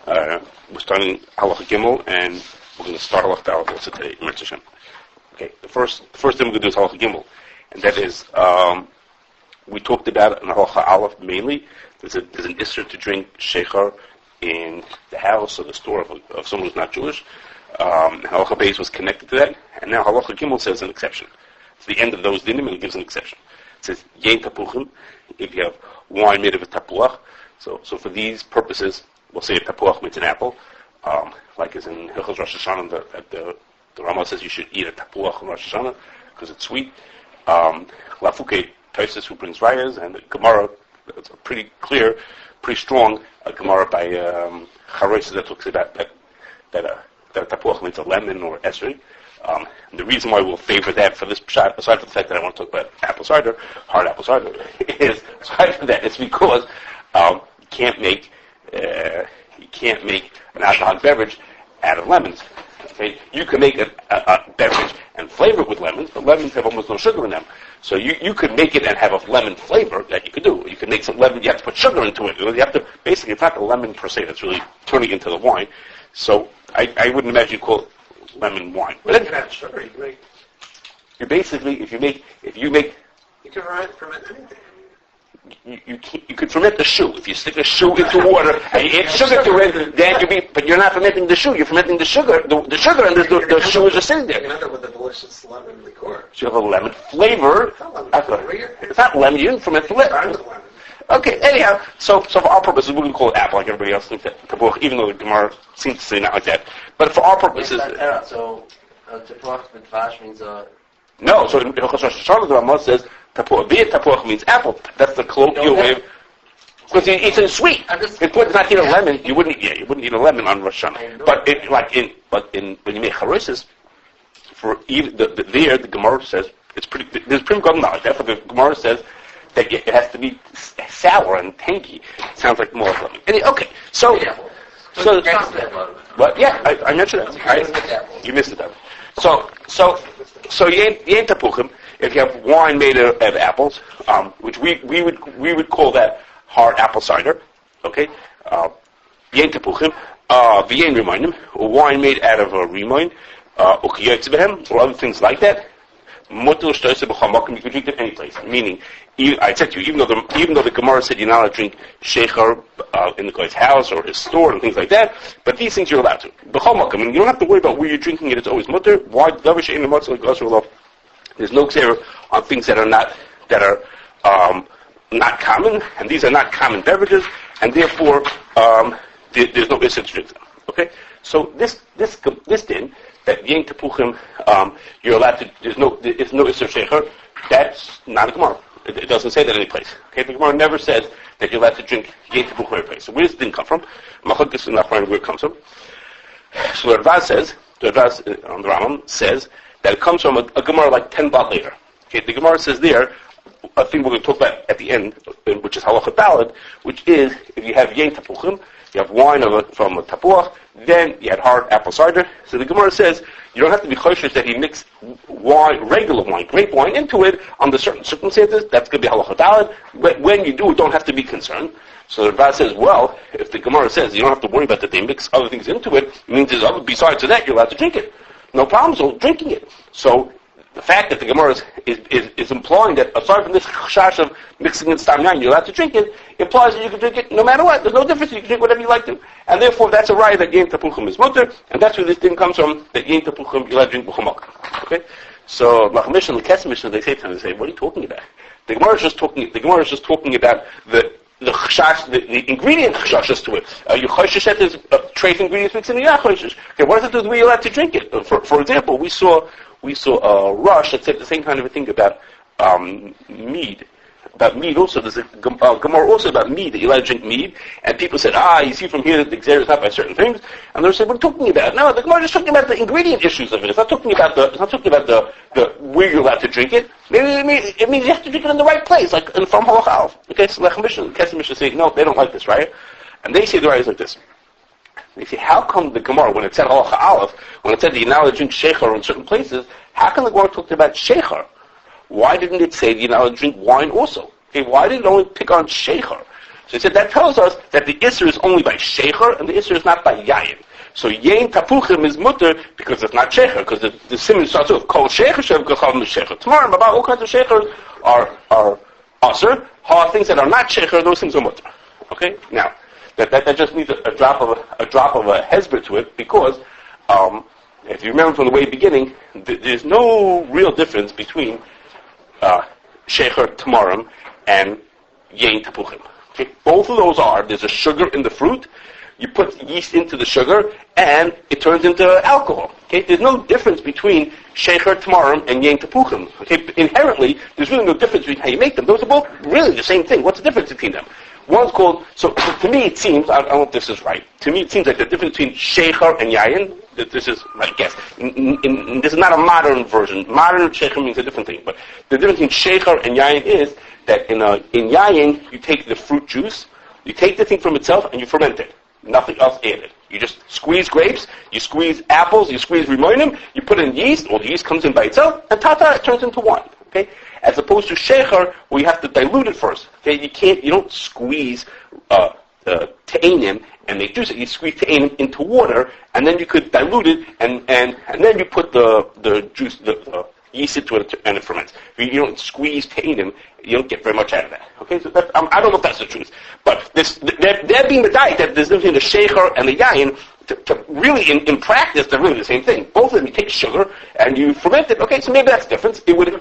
We're starting Halacha Gimel, and we're going to start off the Halacha today. Okay, the first thing we're going to do is Halacha Gimel, and that is we talked about in Halacha Aleph mainly. There's an issur to drink shechar in the house or the store of someone who's not Jewish. Halacha Beis was connected to that, and now Halacha Gimel says an exception. It's the end of those dinim, and it gives an exception. It says Yein Tapuchim, if you have wine made of a tapuach. So for these purposes, we'll say a tapuach means an apple, like as in Hilchos Rosh Hashanah, the Rama says you should eat a tapuach on Rosh Hashanah because it's sweet. Lafuke Taisus, who brings rayas, and the Gemara, it's a pretty clear, pretty strong Gemara by Kashrus that talks about that a tapuach means a lemon or esrog. The reason why we'll favor that for this shot, aside from the fact that I want to talk about apple cider, hard apple cider, is aside from that, it's because you can't make an alcoholic beverage out of lemons. Okay, you can make a beverage and flavor it with lemons, but lemons have almost no sugar in them. So you could make it and have a lemon flavor that you could do. You can make some lemon. You have to put sugar into it. You have to basically. It's not the lemon per se that's really turning into the wine. So I wouldn't imagine you call it lemon wine. But you can add sugar. You basically, if you make, you can ferment anything. You could ferment the shoe. If you stick a shoe into water and you add sugar to it, then but you're not fermenting the shoe. You're fermenting the sugar. The sugar and the shoe is just sitting there. You end up with a delicious lemon liqueur. So you have a lemon flavor. It's not lemon. You didn't ferment the lemon. Okay, anyhow, so for our purposes, we're going to call it apple, like everybody else thinks that tapuach, even though the Gemara seems to say not like that. But for our purposes... So, tapuach b'dvash means... No, so in Hilchos Rosh Hashanah, the Rama says, tapuach means apple. That's the colloquial way. Because it's sweet. It's not eat a lemon. You wouldn't eat a lemon on Rosh Hashanah. But when you make Charosis, for even the Gemara says, there's pretty good knowledge. Therefore, the Gemara says, that it has to be sour and tangy. It sounds like more of lemon. Okay, so what? Yeah, I mentioned that. You missed it. So you ain't tapuchim if you have wine made of apples, which we would call that hard apple cider. Okay, you ain't tapuchim. V'yein rimaynim, or wine made out of a rimoin, or other things like that. You can drink it any place. Meaning, I said to you, even though the Gemara said you're not allowed to drink shechar in the guy's house or his store and things like that, but these things you're allowed to. You don't have to worry about where you're drinking it. It's always mutter. Why? There's no xer on things that are not common, and these are not common beverages, and therefore there's no issue to drink them. Okay, so this din that Yein Tapuchim, you're allowed to. There's no issur shechar. That's not a Gemara. It doesn't say that any place. Okay, the Gemara never says that you're allowed to drink Yein Tapuchim any place. So where does this thing come from? Machlokas is not where it comes from. So the Ravaz says, on the Rambam says that it comes from a Gemara like 10 blot later. Okay, the Gemara says there a thing we're going to talk about at the end, which is halacha daled, which is if you have Yein Tapuchim, you have wine from a tapuach, then you had hard apple cider. So the Gemara says you don't have to be choshesh that he mixed wine, regular wine, grape wine, into it under certain circumstances. That's going to be halacha daled. When you do, don't have to be concerned. So the Ravaz says, well, if the Gemara says you don't have to worry about that they mix other things into it, it means there's other, besides that, you're allowed to drink it. No problems with drinking it. So the fact that the Gemara is implying that aside from this chash of mixing in stam yain, you're allowed to drink it, implies that you can drink it no matter what. There's no difference. You can drink whatever you like to. And therefore, that's a raya that Yein Tapuchim is mutter, and that's where this thing comes from, that Yein Tapuchim, you're allowed to drink b'chamak. Okay? So, Lachmish and Kesemish, they say to him, they say, what are you talking about? The Gemara is just talking about the chash, the ingredient chashas to it. You choshesh that there's trace ingredients mixed in the choshesh. Okay, what does it do to be allowed to drink it? For example, we saw a rush that said the same kind of a thing about mead. About mead also, there's a Gemara also about mead, that you're allowed to drink mead, and people said, you see from here that the Xer is not by certain things, and they said, what are you talking about? No, the Gemara is just talking about the ingredient issues of it. It's not talking about the where you're allowed to drink it. It means you have to drink it in the right place, like from Halach Aleph. Okay, so the Kesemish say, no, they don't like this, right? And they say the right is like this. They say, how come the Gemara, when it said Halach Aleph, when it said that you're not allowed to drink shechar in certain places, how come the Gemara talked about shechar? Why didn't it say that you're not allowed to drink wine also? Okay, why did it only pick on shechar? So he said that tells us that the Isser is only by Shecher, and the Isser is not by Yayin. So Yain Tapuchim is mutter because it's not Shecher, because the simon starts with Kol Shecher Shev Gachal Shecher. Tomorrow, about all kinds of Shechers are Aser. How things that are not Shecher, those things are mutter. Okay? Now, that just needs a drop of a hezbollah to it, because if you remember from the way beginning, there's no real difference between Shecher Tamarim and Yain Tapuchim. Okay? Both of those there's a sugar in the fruit, you put yeast into the sugar, and it turns into alcohol. Okay? There's no difference between Shecher Tamarim and Yain Tapuchim. Okay? Inherently, there's really no difference between how you make them. Those are both really the same thing. What's the difference between them? One's called, so to me it seems, I don't know if this is right, to me it seems like the difference between Shecher and Yayin, that this is my guess. This is not a modern version. Modern Shecher means a different thing, but the difference between Shecher and Yayin is that in Yayin, you take the fruit juice, you take the thing from itself, and you ferment it. Nothing else added. You just squeeze grapes, you squeeze apples, you squeeze rimonim, you put in yeast, or the yeast comes in by itself, and it turns into wine. Okay? As opposed to Shecher, where you have to dilute it first. Okay? You don't squeeze te'anim and make juice. You squeeze te'anim into water, and then you could dilute it, and then you put the juice, the yeast into it, and it ferments. If you don't squeeze te'anim, you don't get very much out of that. Okay, so I don't know if that's the truth, but they're being the diet that there's between the Shecher and the Yayin. To really, in practice, they're really the same thing. Both of them, you take sugar and you ferment it. Okay, so maybe that's the difference. It would.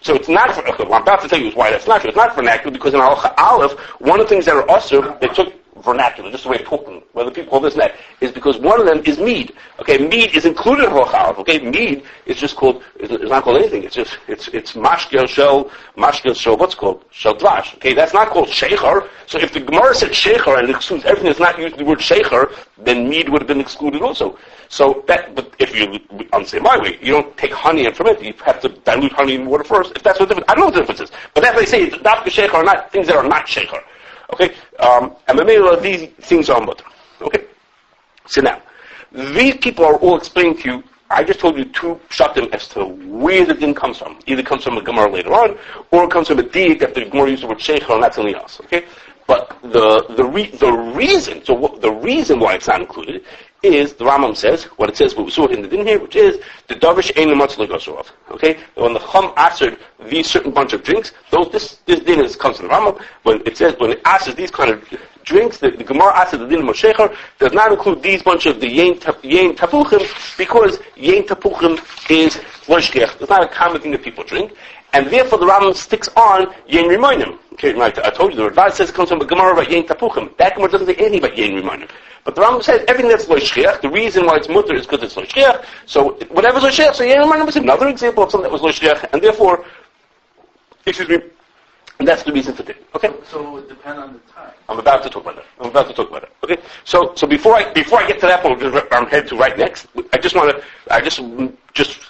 So it's not. Okay, what I'm about to tell you is why that's not true. It's not vernacular because in Halacha Aleph, one of the things that are usher, they took vernacular, just the way of talking, whether people call this and that, is because one of them is mead. Okay, mead is included in Halacha Aleph. Okay, mead is just called, it's not called anything. It's mashkel shel, what's called? Shel dvash. Okay, that's not called shecher. So if the Gemara said shecher and it excludes everything that's not using the word shecher, then mead would have been excluded also. So but if you, say my way, you don't take honey and ferment it, you have to dilute honey in water first. If that's what the difference, I don't know what the difference is. But that's what they say, dafka shecher are not things that are not shecher. Okay, and the middle of these things are mutter. Okay, so now these people are all explaining to you. I just told you two pshatim as to where the din comes from. Either it comes from a Gemara later on, or it comes from a diak that the Gemara used the word shecher and not something else. Okay, but the reason why it's not included is the Rambam says what it says. What we saw in the din here, which is the davish ein l'matzah l'gosurov. Okay, when the Chum answered these certain bunch of drinks, this din comes from the Rambam. When it answers these kind of drinks, the Gemara answers the din of Moshecher does not include these bunch of the yain tapuchim because yain tapuchim is loishkech. It's not a common thing that people drink, and therefore the Rambam sticks on yain rimonim. Okay, right? I told you the Ravad says it comes from a Gemara about yain tapuchim. That Gemara doesn't say anything about yain rimonim. But the Rambam says everything that's loishkech, the reason why it's mutter is because it's loishkech. So whatever's loishkech, so yain rimonim is another example of something that was loishkech, and therefore, and that's the reason for it. Okay. So it would depend on the time. I'm about to talk about that. Okay. So before I get to that point, I'm headed to right next. I just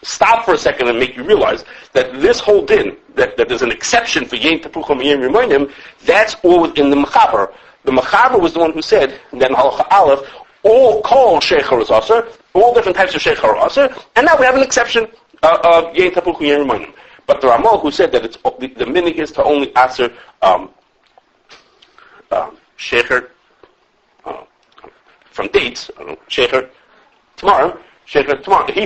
stop for a second and make you realize that this whole din, that there's an exception for yain tapuchim and yain rimonim, that's all within the Mechaber. The Mechaber was the one who said that in Halacha Aleph, all kol shecher is aser, all different types of shecher are aser, and now we have an exception of yain tapuchim and yain rimonim. But the Ramal who said that it's the minig is to only answer shecher from dates, shecher tomorrow. He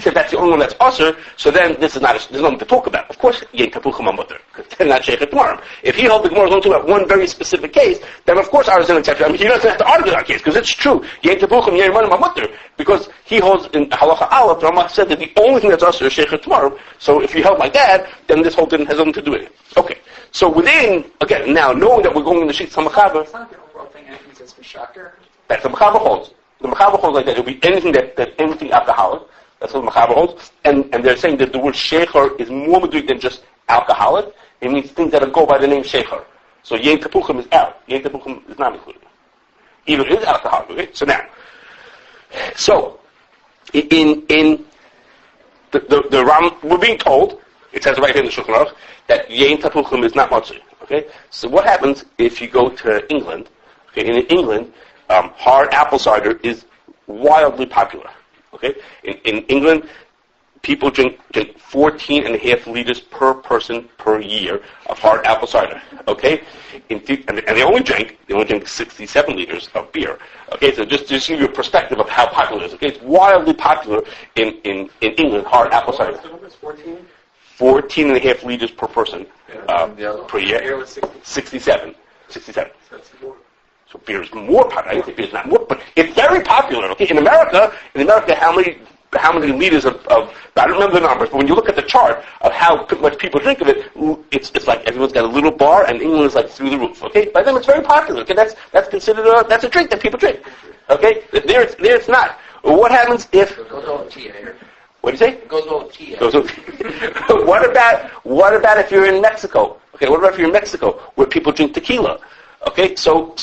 said that's the only one that's usher. So then there's nothing to talk about. Of course, yain tapuchim mutter because they're not shecher tomorrow. If he held the Gemara only about one very specific case, then of course ours is an exception. I mean, he doesn't have to argue that case because it's true. Yain tapuchim yain rimonim mutter because he holds in Halacha Aleph. The Ramah said that the only thing that's usher is shecher tomorrow. So if you held like that, then this whole thing has nothing to do with it. Okay. So within again now knowing that we're going in the sheet Samachaber. It's not the overall thing. Anything that's for shocker. That's the Mechaber holds. The Mechaber holds like that. It will be anything anything alcoholic. That's what the Mechaber holds. And they're saying that the word shecher is more meduik than just alcoholic. It means things that go by the name shecher. So yain tapuchim is out. Yain tapuchim is not included. Even it is alcoholic. Okay? So in the Ram, we're being told, it says right here in the Shulchan Aruch, that yain tapuchim is not matzah. Okay? So what happens if you go to England? Okay, in England, hard apple cider is wildly popular. Okay, in England, people drink 14 and a half liters per person per year of hard apple cider. Okay, and they only drink 67 liters of beer. Okay, so just to give you a perspective of how popular it is. Okay, it's wildly popular in England, hard apple cider. 14 and a half liters per person per year. Beer was 67. That's more. So beer is more popular. I don't think beer is not more, but it's very popular. Okay, in America, how many liters of I don't remember the numbers, but when you look at the chart of how much people drink of it, it's like everyone's got a little bar, and England is like through the roof. Okay, by them it's very popular. Okay, that's considered that's a drink that people drink. Okay, there it's not. What happens if? It goes over tea here. What do you say? It goes over tea. What about if you're in Mexico? Okay, what about if you're in Mexico where people drink tequila? Okay, so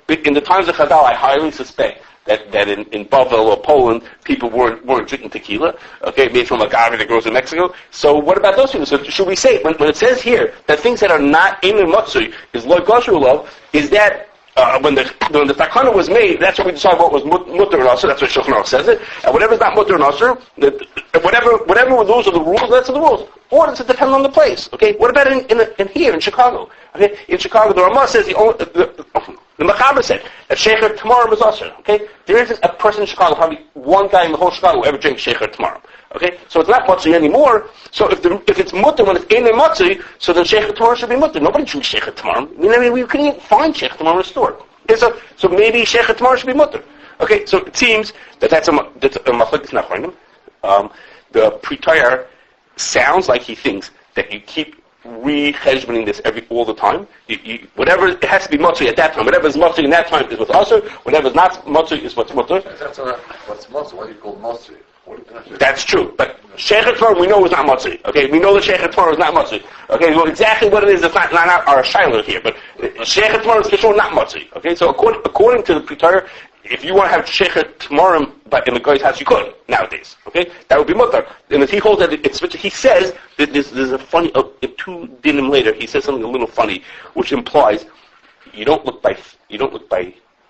in the times of Chazal, I highly suspect that in Bavel or Poland, people weren't drinking tequila, okay, made from agave that grows in Mexico. So what about those people? So should we say, when it says here that things that are not in the matzui is lo gosher love, is that when the takana was made, that's when we decided what was mutter and asur. That's what Shulchan says it. And whatever's not mutter and asur, whatever those are the rules, that's the rules. Or does it depend on the place? Okay, what about in here in Chicago? Okay, in Chicago, the Ramah says the Machaber said that Shecher tomorrow is asur. Okay, there isn't a person in Chicago, probably one guy in the whole Chicago who ever drinks Shecher tomorrow. Okay, so it's not matzah anymore. So if it's mutter when it's in the matzah, so then Shecher tomorrow should be mutter. Nobody drinks Shecher tomorrow. I mean, we couldn't even find Shecher tomorrow in the store. Okay, so maybe Shecher tomorrow should be mutter. Okay, so it seems that's a machlokes nachronim. The Pritayar sounds like he thinks that you keep re-cheshboning this all the time. Whatever it has to be matzah at that time. Whatever is matzah in that time is what's asur. Whatever is not matzah is what's mutter. That's not what's matzah. What do you call matzah? That's true, but Shecher tomorrow we know is not matzah. Okay, we know that Shecher tomorrow is not matzah. Okay, well exactly what it is, it's not our shiloh here, but Shecher tomorrow is for sure not matzah. Okay, so according to the Pritayar, if you want to have Shecher tomorrow, but in the guy's house, you could nowadays. Okay, that would be mutter. And if he holds that it's, he says that there's a funny. Two dinim later, he says something a little funny, which implies you don't look by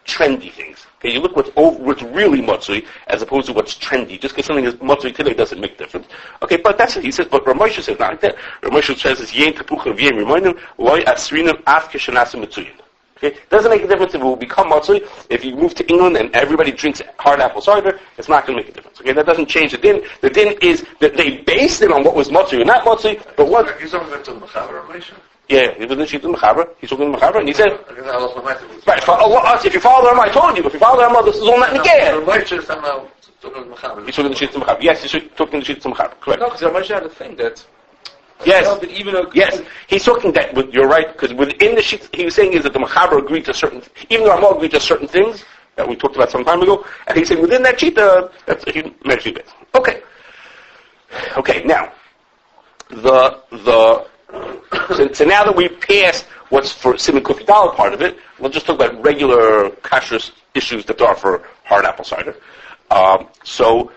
trendy things. Okay, you look what's really matzui as opposed to what's trendy. Just because something is matzui today doesn't make difference. Okay, but that's it. He says, but Ramosha says not like that. Ramosha says it's yen tapucha v'yen reminder loy asrinam af kishanasa mitzuyin. Okay, doesn't make a difference if it will become matzui. If you move to England and everybody drinks hard apple cider, it's not going to make a difference. Okay, that doesn't change the din. The din is that they based it on what was matzui or not matzui, but what. He's talking about the Machaber Ramosha. Yeah, he was in the Shita Mechaber. He's talking to Mechaber, and he said, right, if you follow the Ramah, I told you, if you follow the Ramah, this is all not Negeh. Ramosha is somehow talking to Machaber. He's talking to the Shita Mechaber. Yes, he's talking to the Shita Mechaber. Correct. No, because Ramosha had a thing that. Yes. Even yes. He's talking that. You're right, because within the Shita, he was saying is that the Mechaber agreed to certain. Even the Ramah agreed to certain things that we talked about some time ago, and he's saying within that Shita, that's he mentioned it. Okay. Okay. Now, So now that we've passed what's for Simon Kufi Dollar part of it, we'll just talk about regular Kashrus issues that there are for hard apple cider. So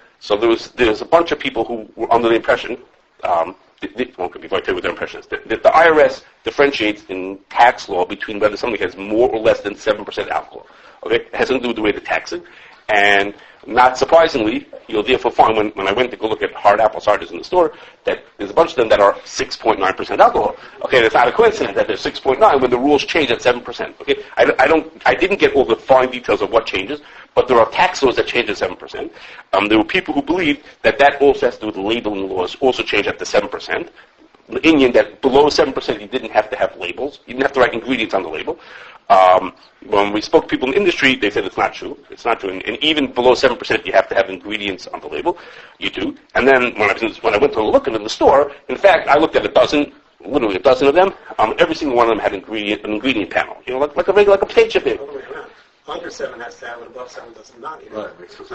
there's a bunch of people who were under the impression, one could be very clear with their impressions, that the IRS differentiates in tax law between whether something has more or less than 7% alcohol. Okay, it has something to do with the way they tax it, and not surprisingly, you'll therefore find when I went to go look at hard apple ciders in the store, that there's a bunch of them that are 6.9% alcohol. Okay, and it's not a coincidence that they're 6.9 when the rules change at 7%. Okay, I didn't get all the fine details of what changes, but there are tax laws that change at 7%. There were people who believed that also has to do with the labeling laws, also change at the 7%. The Indian that below 7% you didn't have to have labels, you didn't have to write ingredients on the label. When we spoke to people in the industry, they said it's not true. It's not true. And even below 7%, you have to have ingredients on the label. You do. And then when I went to look at it in the store, in fact, I looked at literally a dozen of them. Every single one of them had an ingredient panel. You know, like a potato chip in. Under 7 has to have it, above 7 does not. Right. So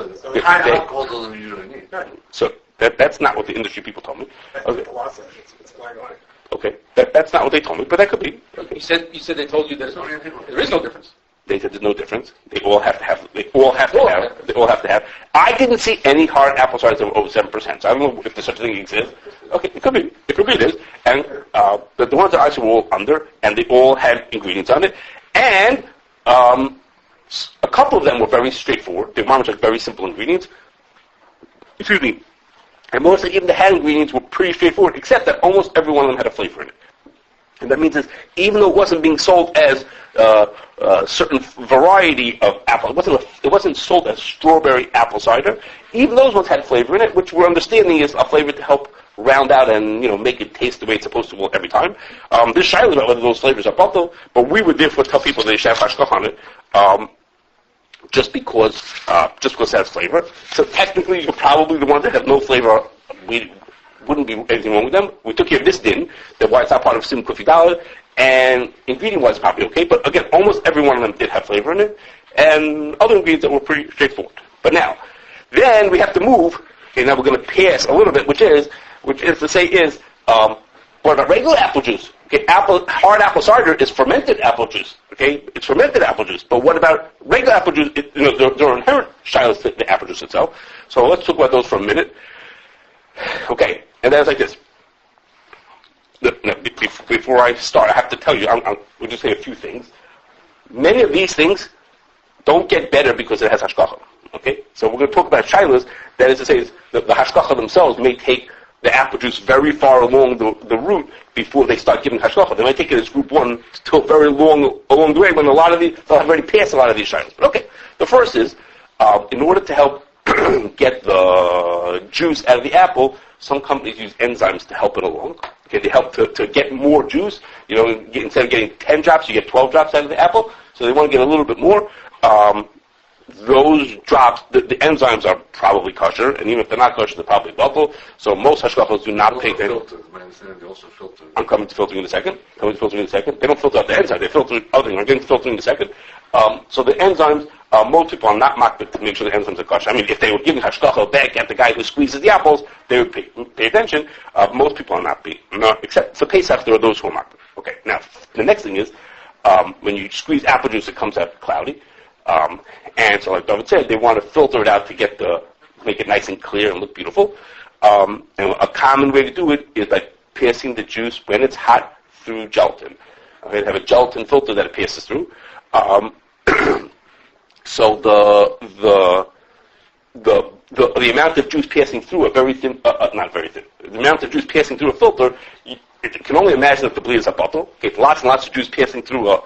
high alcohol doesn't usually need. Right. So that's not what the industry people told me. That's Okay. what the law says. It's black and white. Okay, that's not what they told me, but that could be. Okay. You said they told you that there is no difference. They said there's no difference. They all have to have. I didn't see any hard apple ciders that were over 7%. So I don't know if there's such a thing exists. Okay, it could be. It could be it is. And the ones that I saw were all under, and they all had ingredients on it. And a couple of them were very straightforward. They were very simple ingredients. Excuse me. And mostly even the hand ingredients were pretty straightforward, except that almost every one of them had a flavor in it. And that means is, even though it wasn't being sold as a certain variety of apple, it wasn't sold as strawberry apple cider, even those ones had flavor in it, which we're understanding is a flavor to help round out and make it taste the way it's supposed to every time. This shaila about whether those flavors are bottle, but we would therefore tell people they should have hashgachah on it, just because it has flavor. So technically, you're probably the ones that have no flavor. We wouldn't be anything wrong with them. We took care of this din, that why it's not part of Sim Kufi Daled, and ingredient-wise probably okay, but again, almost every one of them did have flavor in it, and other ingredients that were pretty straightforward. But now, then we have to move, okay, now we're going to pass a little bit, which is to say what about regular apple juice? Okay, hard apple cider is fermented apple juice, okay? It's fermented apple juice, but what about regular apple juice? There are inherent shilas to the apple juice itself, so let's talk about those for a minute. Okay, and then it's like this. Before I start, I have to tell you, we'll just say a few things. Many of these things don't get better because it has hashgachah. Okay, so we're going to talk about shilas. That is to say, the hashgachah themselves may take the apple juice very far along the route before they start giving hashgachah. They might take it as group one till very long along the way when they'll have already passed a lot of these shilas. But okay, the first is in order to help get the juice out of the apple, some companies use enzymes to help it along. Okay, they help to get more juice. Instead of getting 10 drops, you get 12 drops out of the apple. So they want to get a little bit more. Those drops, the enzymes are probably kosher, and even if they're not kosher, they're probably bottle. So most hashgachos do not take them. They also filter. I'm coming to filtering in a second. They don't filter out the enzyme. They filter other things. I'm getting to filtering in a second. So the enzymes, most people are not makbid to make sure the enzymes are kosher. I mean, if they were giving hashgachah back at the guy who squeezes the apples, they would pay attention. Most people are not, except for Pesach, there are those who are makbid. Okay, now, the next thing is, when you squeeze apple juice, it comes out cloudy. And so, like David said, they want to filter it out to make it nice and clear and look beautiful. And a common way to do it is by passing the juice when it's hot through gelatin. Okay, they have a gelatin filter that it passes through. So the amount of juice passing through a very thin, not very thin, the amount of juice passing through a filter, you can only imagine if the bleed is a bottle. Okay, lots and lots of juice passing through a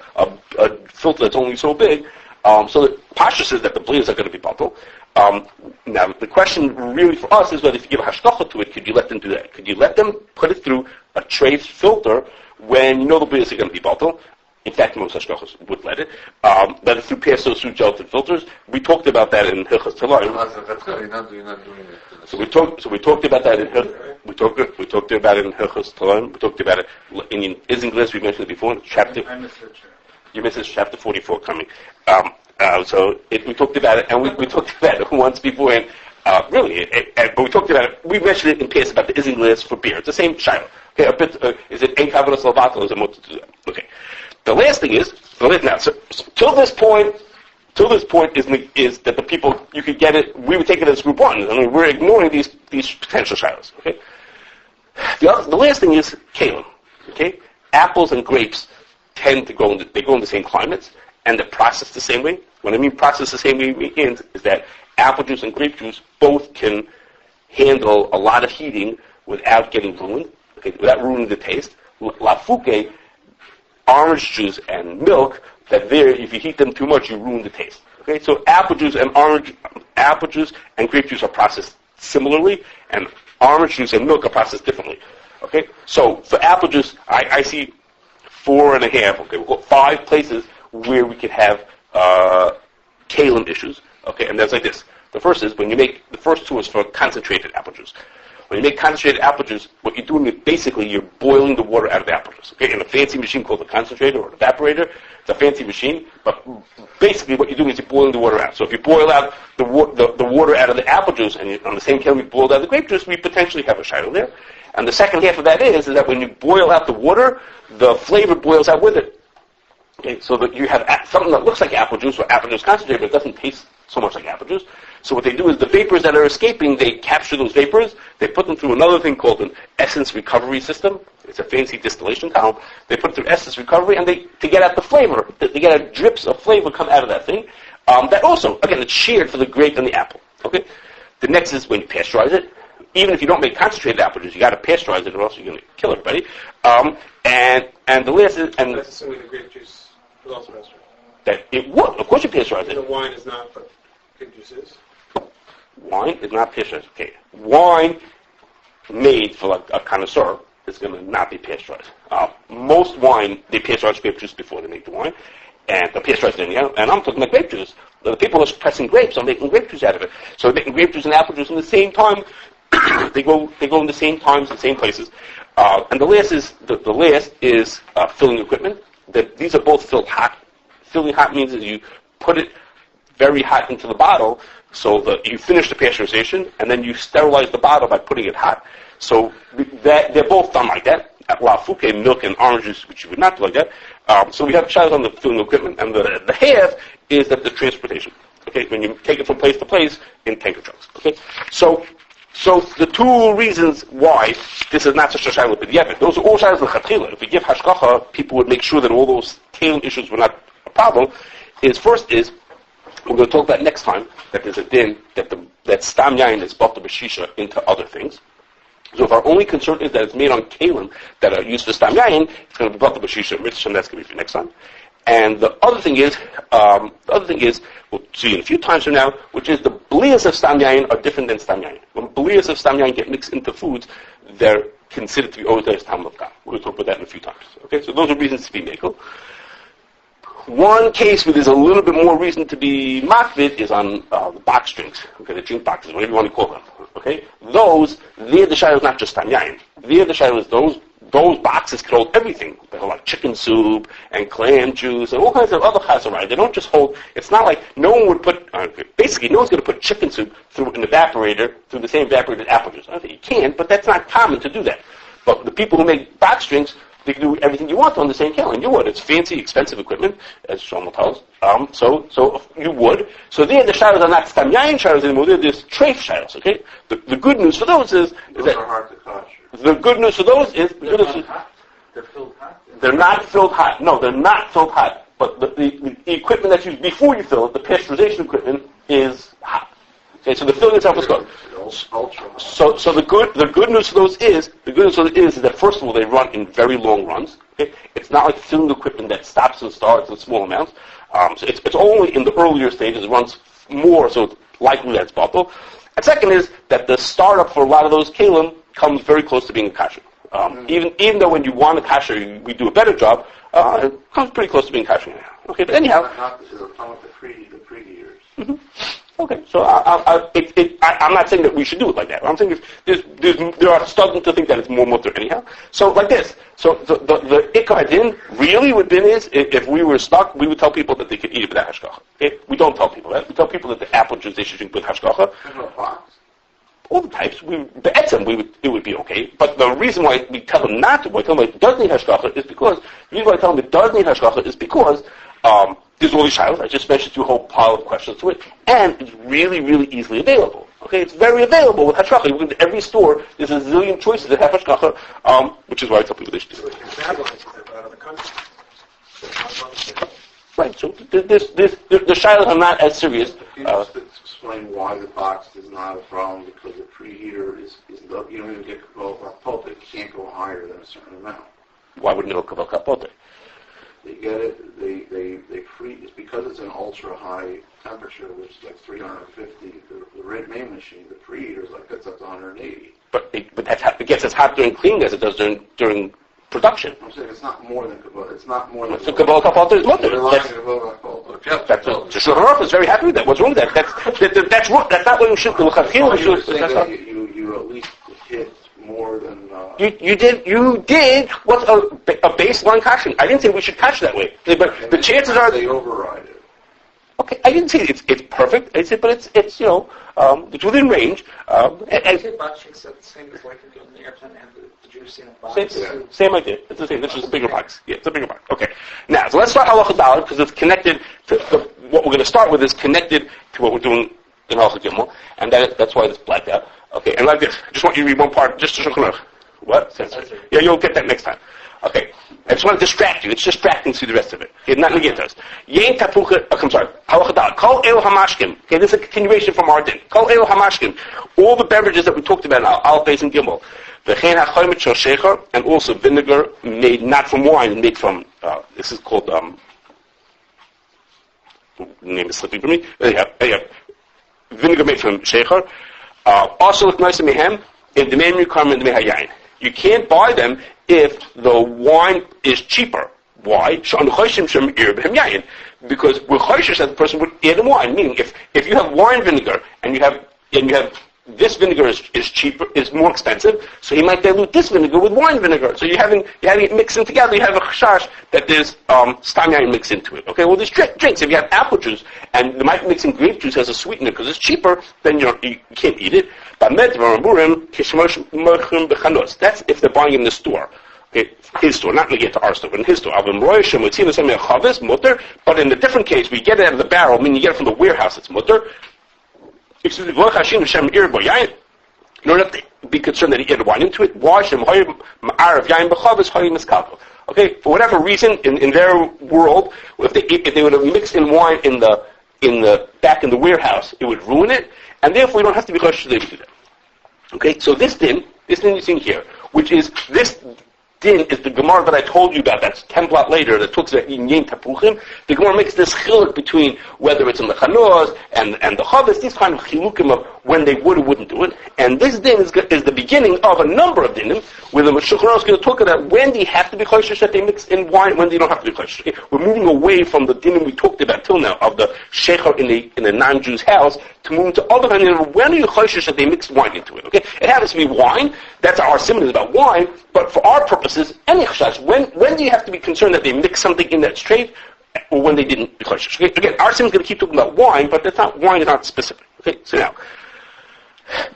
filter that's only so big. So the Pasha says that the bleeds are going to be bottle. Now, the question really for us is whether if you give a hashgachah to it, could you let them do that? Could you let them put it through a trace filter when you know the bleeds are going to be bottle? In fact, most hashgachos would let it. Let it pass those through gelatin filters. We talked about that in Hilchos Telaim. So we talked about that in we talked about it in Hilchos Telaim. We talked about it in Isinglis. We mentioned it before. You missed it, chapter 44 coming. We talked about it, and we talked about it once before, and but we talked about it. We mentioned it in PS about the Isinglis for beer. It's the same shiloh. Okay, a bit. Is it ein kavod salvato? Or is it more to do that? Okay. The last thing is now. So till this point is that the people you could get it. We would take it as group one. I mean, we're ignoring these potential shilohs. Okay. The last thing is kalim. Okay, apples and grapes tend to go in the same climates, and they're processed the same way. When I mean processed the same way means is that apple juice and grape juice both can handle a lot of heating without getting ruined, okay, without ruining the taste. Lafuke, orange juice and milk, if you heat them too much, you ruin the taste. Okay, so apple juice and grape juice are processed similarly, and orange juice and milk are processed differently. Okay, so for apple juice, I see 4.5, okay, 5 places where we could have kalim issues. Okay, and that's like this. The first is the first two is for concentrated apple juice. When you make concentrated apple juice, what you're doing is basically you're boiling the water out of the apple juice. Okay, in a fancy machine called a concentrator or an evaporator. It's a fancy machine, but basically what you're doing is you're boiling the water out. So if you boil out the water out of the apple juice, and on the same time we boiled out the grape juice, we potentially have a shiloh there. And the second half of that is that when you boil out the water, the flavor boils out with it. Okay, so that you have something that looks like apple juice or apple juice concentrate, but it doesn't taste so much like apple juice. So what they do is the vapors that are escaping, they capture those vapors, they put them through another thing called an essence recovery system. It's a fancy distillation column. They put it through essence recovery, and to get out the flavor, they get out drips of flavor come out of that thing. That also, again, it's shared for the grape and the apple. Okay. The next is when you pasteurize it. even if you don't make concentrated apple juice, you got to pasteurize it, or else you're going to kill everybody. And the last is, and That's assuming the grape juice is also pasteurized. that it would, of course, you pasteurize And the it. wine is not, but grape juice is. Wine is not pasteurized. Okay, wine made for like a connoisseur is going to not be pasteurized. Most wine, they pasteurize grape juice before they make the wine, and they pasteurize it anyhow. And I'm talking about grape juice. The people who are pressing grapes are making grape juice out of it. So they're making grape juice and apple juice in the same time. they go in the same times, the same places. And the last is filling equipment. These are both filled hot. Filling hot means that you put it very hot into the bottle, so that you finish the pasteurization, and then you sterilize the bottle by putting it hot. So they're both done like that. La Fouquet, milk and oranges, which you would not do like that. So we have shadows on the filling equipment, and the half is that the transportation. Okay, when you take it from place to place in tanker trucks. Okay, so the two reasons why this is not such a shadow with Yevit, those are all shadows of Chatchila. If we give Hashgachah, people would make sure that all those tail issues were not a problem. First is we're going to talk about next time that there's a din that stam yain is bought the bashisha into other things. So if our only concern is that it's made on kalim that are used for stam yain, it's going to be bought the bashisha mitzvah, and that's going to be for next time. And the other thing is, we'll see in a few times from now, which is the blias of stam yain are different than stam yain. When blias of stam yain get mixed into foods, they're considered to be always there as tam of God. We'll talk about that in a few times. Okay, so those are reasons to be mekel. One case where there's a little bit more reason to be makvid is on the box drinks, okay, the drink boxes, whatever you want to call them, okay? There the shadow is not just tam yain. There the shadow is those boxes can hold everything. They hold like chicken soup and clam juice and all kinds of other chasarai. They don't just hold, it's not like no one would put, basically no one's going to put chicken soup through an evaporator, through the same evaporator as apple juice. I think you can, but that's not common to do that. But the people who make box drinks, they can do everything you want on the same kettle, and you would. It's fancy, expensive equipment, as Shlomo tells. So you would. So there, the shadows are not stam yain shadows anymore. They're just treif shadows. Okay. The good news for those is that are hard to kosher. the good news for those is They're filled hot. they're not filled hot. No, they're not filled hot. But the equipment that's used before you fill it, the pasteurization equipment, is hot. Okay, so the filling itself is good. So the good news for those is that first of all they run in very long runs. Okay? It's not like filling equipment that stops and starts in small amounts. So it's only in the earlier stages it runs more, so it's likely that it's bottled. And second is that the startup for a lot of those kalim comes very close to being a kasher. Even though when you want a kasher, we do a better job, it comes pretty close to being kasher now. Okay, but anyhow. Not the preheaters. Mm-hmm. Okay, so I'm not saying that we should do it like that. I'm saying there are starting to think that it's more mutter anyhow. So like this. So the ikar din really would been is if we were stuck, we would tell people that they could eat it without hashgachah. Okay? We don't tell people that. We tell people that the apple juice they should drink with hashgachah. All the types, the etzem, it would be okay. But the reason why we tell them not to, why we tell them it does need hashgachah, is because the reason why I tell them it does need hashgachah is because there's all these shadows. I just mentioned you a whole pile of questions to it, and it's really, really easily available. Okay, it's very available with hashgachah. You go into every store. There's a zillion choices that have hashgachah, which is why I tell people they should do it. Out of the country. Right. So the shadows are not as serious. Can you just explain why the box is not a problem? Because the preheater is you don't even get kabbalah kapote. It can't go higher than a certain amount. Why wouldn't it go kabbalah kapote? They get it. They free. It's because it's an ultra high temperature, which is like 350. The red main machine, the preheater is like that's up to 180. But it gets as hot during cleaning as it does during production. I'm saying it's not more than kabbalah. It's not more than. So kabbalah kapote is mutter. That's the Shulchan Aruch is very happy with that. What's wrong with that? That's wrong. That's not what you should do. You at least hit more than. You did what's a baseline caution. I didn't say we should catch that way, but the chances are they override it. Okay, I didn't say it's perfect. I said, but it's it's within range. Box drinks are the same as like in the airplane and the juice in a box. Same idea. It's the same. This is a bigger box. Yeah, it's a bigger box. Okay. Now, so let's start halacha daled because it's connected to what we're going to start with is connected to what we're doing in halacha gimel, and that's why it's blacked out. Okay, and like this, I just want you to read one part, just to Shulchan Aruch. What? Yeah, you'll get that next time. Okay. I just want to distract you. It's distracting to the rest of it. Okay, not negate us. Yein tapucha, I'm sorry. Halacha dal. Kol elu hamashkim. Okay, this is a continuation from our din. Kol elu hamashkim. all the beverages that we talked about, Al, Beis, and Gimel. V'chein ha'chomet shel shecher, and also vinegar made not from wine, made from, this is called, the name is slipping from me. Vinegar made from shecher. Also with nice mehem, in the main requirement in the mehayayin. You can't buy them if the wine is cheaper. Why? Because we're choishes that the person would add in wine. Meaning, if you have wine vinegar and you have this vinegar is cheaper, is more expensive, so he might dilute this vinegar with wine vinegar. So you're having it mixing together. You have a chashash that there's stam yayin mixed into it. Okay, well there's drinks. If you have apple juice and you might mix in grape juice as a sweetener because it's cheaper, then you can't eat it. That's if they're buying in the store. Okay, his store, not get to our store, but in his store. But in the different case, we get it out of the barrel, meaning you get it from the warehouse, it's mutter. You don't have to be concerned that he added wine into it. Okay, for whatever reason, in their world, if they would have mixed in wine in the back in the warehouse, it would ruin it, and therefore you don't have to be cautious to do that. Okay, so this din you're seeing here, which is this din is the Gemara that I told you about. That's 10 blot later that talks about Yinyin Tapuchim. The Gemara makes this chiluk between whether it's in the Chanos and the Chavis, these kind of chilukim of when they would or wouldn't do it. And this din is the beginning of a number of dinim where the Shulchan is going to talk about when do you have to be choishes that they mix in wine, when do you don't have to be choishes. Okay? We're moving away from the dinim we talked about till now of the shecher in the non-Jew's house to move to other dinim. When are you choishes that they mix wine into it? Okay, it happens to be wine. That's our simon is about wine. But for our purposes, any chashash, when do you have to be concerned that they mix something in that straight, or when they didn't be chashash? Okay? Again, our simon is going to keep talking about wine, but wine is not specific. Okay, so now,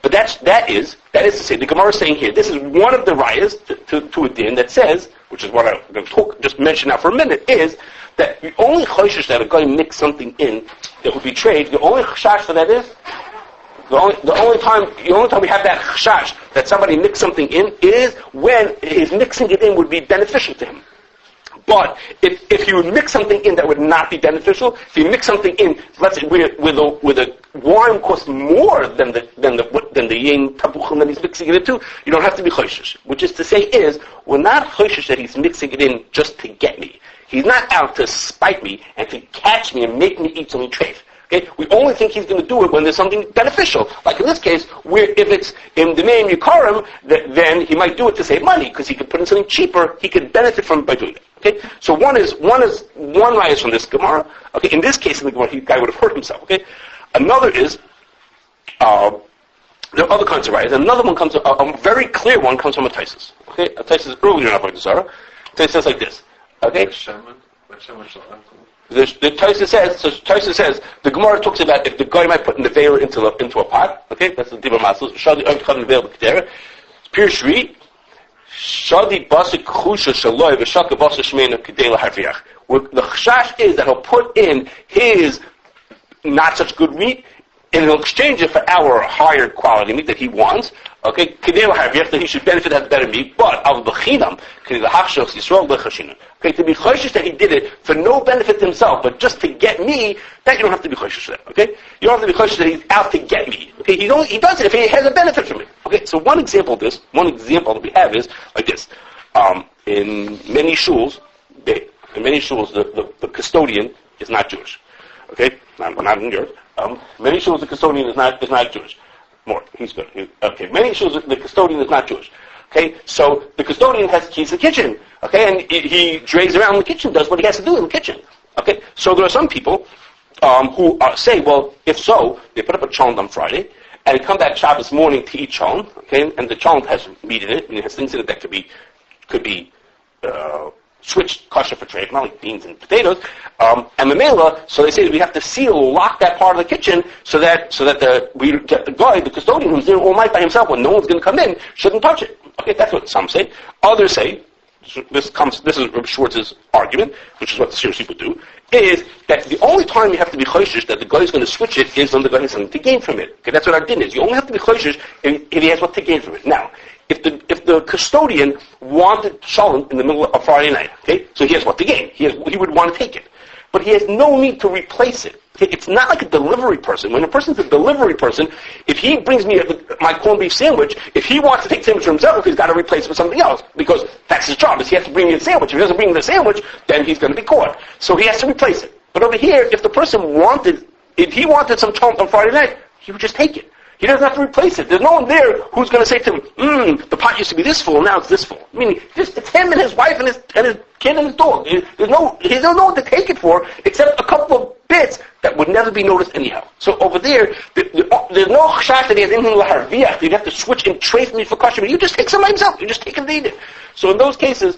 but that is to say, the Gemara is saying here, this is one of the rayas to a din that says, which is what I'm going to just mention now for a minute, is that the only chashash that a guy mix something in that would be trade, the only chashash for that is. The only time we have that chashash that somebody mixed something in is when his mixing it in would be beneficial to him. But if he would mix something in that would not be beneficial, if you mix something in, let's say with a wine costs more than the yin tabuchim that he's mixing it into, you don't have to be choishish. Which is to say we're not choishish that he's mixing it in just to get me. He's not out to spite me and to catch me and make me eat something treif. Okay? We only think he's going to do it when there's something beneficial. Like in this case, where if it's in the name Yukarim, then he might do it to save money because he could put in something cheaper. He could benefit from it by doing it. Okay? So one raya is from this Gemara. Okay? In this case, in the Gemara, the guy would have hurt himself. Okay? Another is there are other kinds of rayas. Another one comes, a very clear one comes from a Taisus. Okay? A Taisus earlier in Avodah Zarah. Taisus says like this. Okay? The Tosha says the Gemara talks about if the guy might put in the veil into a pot. Okay, that's the Diva Masos. Shadi Oivchad in the veil b'kedera. Pir Shri. Shadi Basik Chusha Shaloi v'Shaka Basik Shmeina Kedela Harviach. The chashash is that he'll put in his not such good meat and he'll exchange it for our higher quality meat that he wants. Okay, Kedela Harviach, that he should benefit at better meat, but of the Chinam, Kedela Hashgachah Yisrael Bechashina. Okay, to be choishish that he did it for no benefit to himself, but just to get me, that you don't have to be choishish for that. Okay, you don't have to be choishish that he's out to get me. Okay, he does it if he has a benefit from it. Okay, so one example that we have is like this. In many shuls, the custodian is not Jewish. Okay, not in yours. Many shuls, the custodian is not Jewish. More, he's good. Many shuls, the custodian is not Jewish. Okay, so the custodian has keys to the kitchen. Okay, and he drags around the kitchen, does what he has to do in the kitchen. Okay, so there are some people who say, well, if so, they put up a cholent on Friday, and they come back Shabbos morning to eat cholent. Okay, and the cholent has meat in it, and it has things in it that could be switched kosher for trade, not like beans and potatoes. And Mamela, so they say we have to lock that part of the kitchen so that the guy, the custodian who's there all night by himself when no one's going to come in, shouldn't touch it. Okay, that's what some say. Others say, this is Reb Schwartz's argument, which is what the serious people do, is that the only time you have to be choishish that the guy is going to switch it is when the guy has something to gain from it. Okay, that's what our din is. You only have to be choishish if he has what to gain from it. Now, if the custodian wanted shalom in the middle of Friday night, okay, so he has what to gain. He would want to take it. But he has no need to replace it. Okay, it's not like a delivery person. When a person's a delivery person, if he brings me my corned beef sandwich, if he wants to take the sandwich for himself, he's got to replace it with something else, because that's his job, is he has to bring me the sandwich. If he doesn't bring me the sandwich, then he's going to be caught. So he has to replace it. But over here, if he wanted some chomp on Friday night, he would just take it. He doesn't have to replace it. There's no one there who's going to say to him, the pot used to be this full, now it's this full. I mean, it's him and his wife and his kid and his dog. He doesn't know what to take it for, except a couple of bits that would never be noticed anyhow. So over there, there's no chashash that he has anything laharviach. You'd have to switch and trace me for kosher. You just take some by himself. You just take it and eat it. So in those cases,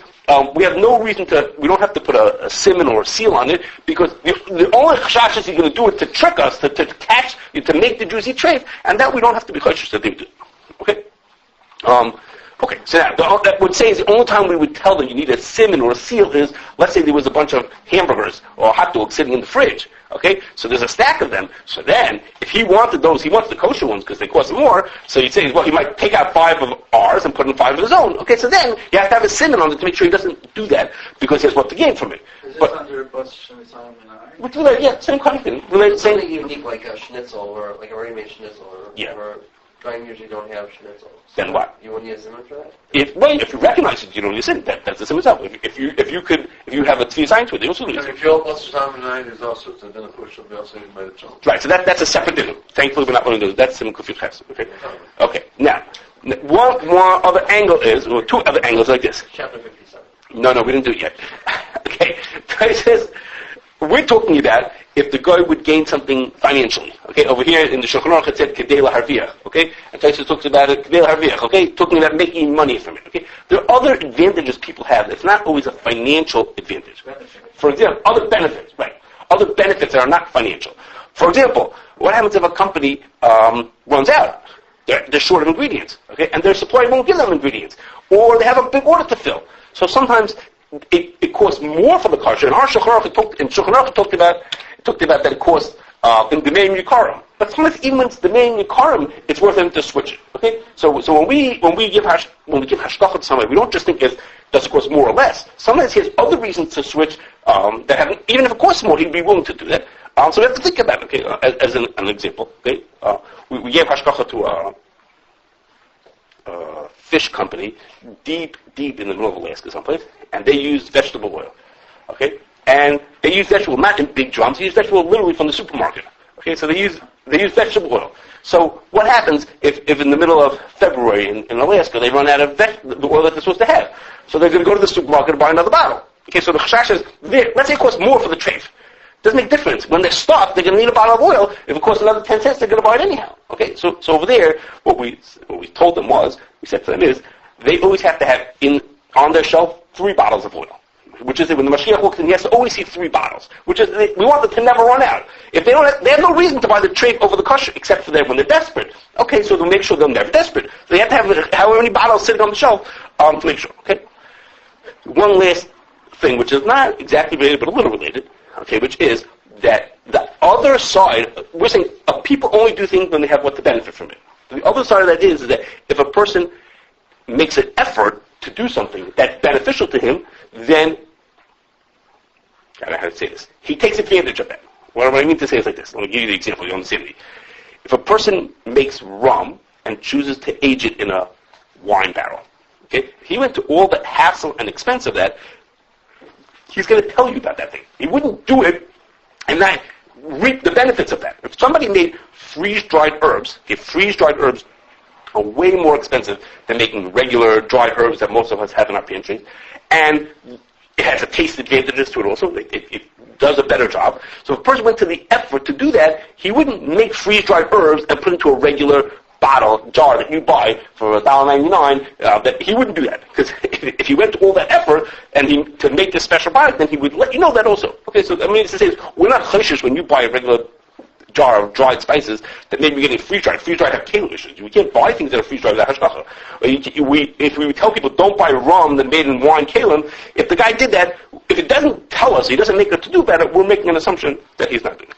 we have no reason we don't have to put a simon or a seal on it, because the only chashash he's going to do is to trick us, to catch, to make the Jews eat treif, and that we don't have to be chashish that they do. Okay? Okay, so that would say is the only time we would tell them you need a simon or a seal is, let's say there was a bunch of hamburgers or hot dogs sitting in the fridge. Okay, so there's a stack of them. So then, if he wanted those, he wants the kosher ones because they cost more. So you'd say, well, he might take out 5 of ours and put in 5 of his own. Okay, so then you have to have a simon on it to make sure he doesn't do that because he has what to gain from it. Is this under What's related? Yeah, same kind of thing. Related, It's something unique like a schnitzel or like a ready-made schnitzel or I usually don't have schnitzel. Then what? You wouldn't need a simon for that? If you recognize it, you don't need a simon. That's the simon itself. If you have a tzvi science with it, you also need a And simon. if your boss is on 9 is also, so then of course you'll be also by the chance. Right, so that's a separate dinner. Thankfully, we're not one of those. That's simon kufir ches. Okay. Okay. Now, one more other angle is, or 2 other angles like this. Chapter 57. No, we didn't do it yet. Okay. So it says, we're talking about if the guy would gain something financially. Okay, over here in the Shulchan it said kedei laharviach. Okay, and Tosfos talks about it kedei laharviach. Okay, talking about making money from it. Okay, there are other advantages people have. It's not always a financial advantage. For example, other benefits, right? Other benefits that are not financial. For example, what happens if a company runs out? They're short of ingredients. Okay, and their supplier won't give them ingredients, or they have a big order to fill. So sometimes it costs more for the kosher. And our Shulchan talked about that it costs in the main Yikarim. But sometimes even when it's the main Yikarim, it's worth them to switch it. Okay? So when we give Hashgachah to somebody, we don't just think does it cost more or less. Sometimes he has other reasons to switch even if it costs more, he'd be willing to do that. So we have to think about it, okay, as an example. Okay? We gave Hashgachah to a fish company deep in the middle of Alaska someplace, and they use vegetable oil. Okay? And they use vegetable not in big drums, they use vegetable literally from the supermarket. Okay, so they use vegetable oil. So what happens if in the middle of February in Alaska they run out of the oil that they're supposed to have? So they're going to go to the supermarket and buy another bottle. Okay, so the chashash is let's say it costs more for the treif. Doesn't make a difference. When they're stuck, they're going to need a bottle of oil. If it costs another 10 cents, they're going to buy it anyhow. Okay, so over there, what we told them we said to them is, they always have to have on their shelf 3 bottles of oil. Which is that when the Mashiach walks in, he has to always see 3 bottles. Which is, we want them to never run out. If they have no reason to buy the treif over the kosher, except for when they're desperate. Okay, so they'll make sure they're never desperate. So they have to have however many bottles sitting on the shelf, to make sure. Okay? One last thing, which is not exactly related, but a little related, okay, which is that the other side, we're saying people only do things when they have what to benefit from it. The other side of that is that if a person makes an effort to do something that's beneficial to him, then, I don't know how to say this, he takes advantage of that. What I mean to say is like this. Let me give you the example, you understand me. If a person makes rum and chooses to age it in a wine barrel, okay, he went to all the hassle and expense of that, he's going to tell you about that thing. He wouldn't do it and not reap the benefits of that. If somebody made freeze-dried herbs are way more expensive than making regular dried herbs that most of us have in our pantries, and it has a taste advantages to it also. It does a better job. So if a person went to the effort to do that, he wouldn't make freeze-dried herbs and put into a regular jar that you buy for $1.99, that he wouldn't do that. Because if he went to all that effort to make this special product, then he would let you know that also. Okay, so I mean, it's to say, we're not choshish when you buy a regular jar of dried spices that maybe you're getting freeze-dried. Freeze-dried have kale issues. We can't buy things that are freeze-dried without hashgachah. If we would tell people don't buy rum that made in wine kalim, if the guy did that, if it doesn't tell us, he doesn't make a to-do about it, we're making an assumption that he's not doing it.